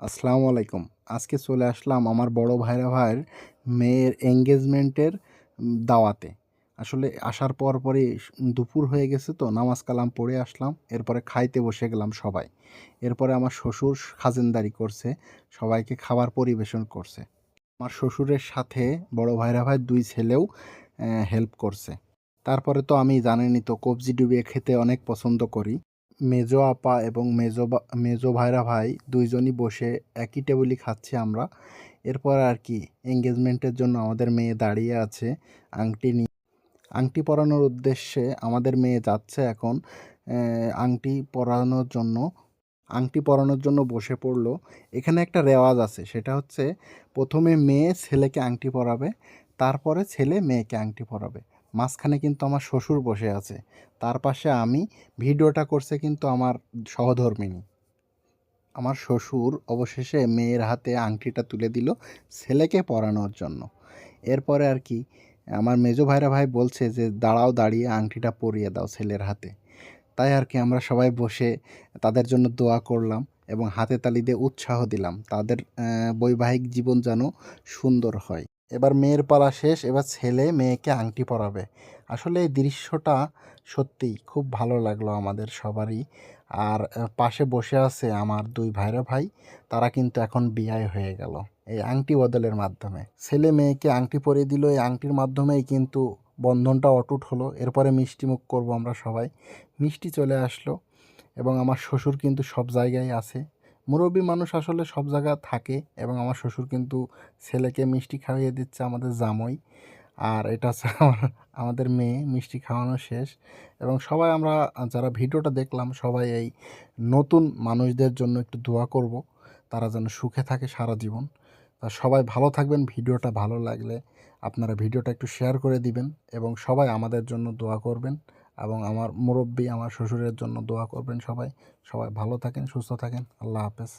আসসালামু আলাইকুম। আজকে চলে আসলাম আমার বড় ভাইয়ের মেয়ের এনগেজমেন্টের দাওয়াতে। আসলে আসার পরপরই দুপুর হয়ে গেছে তো নামাজ কালাম পড়ে আসলাম। এরপরে খাইতে বসে গেলাম সবাই। এরপরে আমার শ্বশুর খাজিনদারি করছে, সবাইকে খাবার পরিবেশন করছে। আমার শ্বশুরের সাথে বড় ভাই ২ ছেলেও হেল্প করছে। তারপরে তো আমি জানেনই তো কবজি ডুবিয়ে খেতে অনেক পছন্দ করি। মেজো আপা এবং মেজো ভাই ২ জনই বসে একই টেবিলেই খাচ্ছি আমরা। এরপর আর কি এনগেজমেন্টের জন্য আমাদের মেয়ে দাঁড়িয়ে আছে আংটি নিয়ে। আংটি পরানোর উদ্দেশ্যে আমাদের মেয়ে যাচ্ছে এখন আংটি পরানোর জন্য। আংটি পরানোর জন্য বসে পড়ল। এখানে একটা রেওয়াজ আছে, সেটা হচ্ছে ১ম এ মেয়ে ছেলেকে আংটি পরাবে, তারপরে ছেলে মেয়েকে আংটি পরাবে। মাঝখানে কিন্তু আমার শ্বশুর বসে আছে। তার পাশে আমি। ভিডিওটা করছে কিন্তু আমার সহধর্মিণী। আমার শ্বশুর অবশেষে মেয়ের হাতে আংটিটা তুলে দিল ছেলেকে পরানোর জন্য। এরপরে আর কি আমার মেজো ভাই বলছে যে, "দাঁড়াও, দাঁড়িয়ে আংটিটা পরিয়ে দাও ছেলের হাতে।" তাই আর কি আমরা সবাই বসে তাদের জন্য দোয়া করলাম এবং হাতে তালি দিয়ে উৎসাহ দিলাম তাদের বৈবাহিক জীবন যেন সুন্দর হয়। এবার মেয়ের পালা শেষ, এবার ছেলে মেয়েকে আংটি পরাবে। আসলে এই দৃশ্যটা সত্যিই খুব ভালো লাগলো আমাদের সবারই। আর পাশে বসে আছে আমার ২ ভাই, তারা কিন্তু এখন বিয়ে হয়ে গেল এই আংটি বদলের মাধ্যমে। ছেলে মেয়েকে আংটি পরিয়ে দিল, এই আংটির মাধ্যমেই কিন্তু বন্ধনটা অটুট হলো। এরপরে মিষ্টিমুখ করব আমরা সবাই। মিষ্টি চলে আসলো এবং আমার শ্বশুর কিন্তু সব জায়গায় আছে। মুরব্বি মানুষ আসলে সব জায়গায় থাকে এবং আমার শ্বশুর কিন্তু ছেলেকে মিষ্টি খাইয়ে দিচ্ছে, আমাদের জামাই। আর এটা হচ্ছে আমাদের মেয়ে। মিষ্টি খাওয়ানো শেষ এবং সবাই আমরা যারা ভিডিওটা দেখলাম সবাই এই নতুন মানুষদের জন্য একটু দোয়া করব, তারা যেন সুখে থাকে সারা জীবন। তা সবাই ভালো থাকবেন। ভিডিওটা ভালো লাগলে আপনারা ভিডিওটা একটু শেয়ার করে দিবেন এবং সবাই আমাদের জন্য দোয়া করবেন এবং আমার মুরব্বি আমার শ্বশুরের জন্য দোয়া করবেন সবাই। সবাই ভালো থাকেন, সুস্থ থাকেন। আল্লাহ হাফেজ।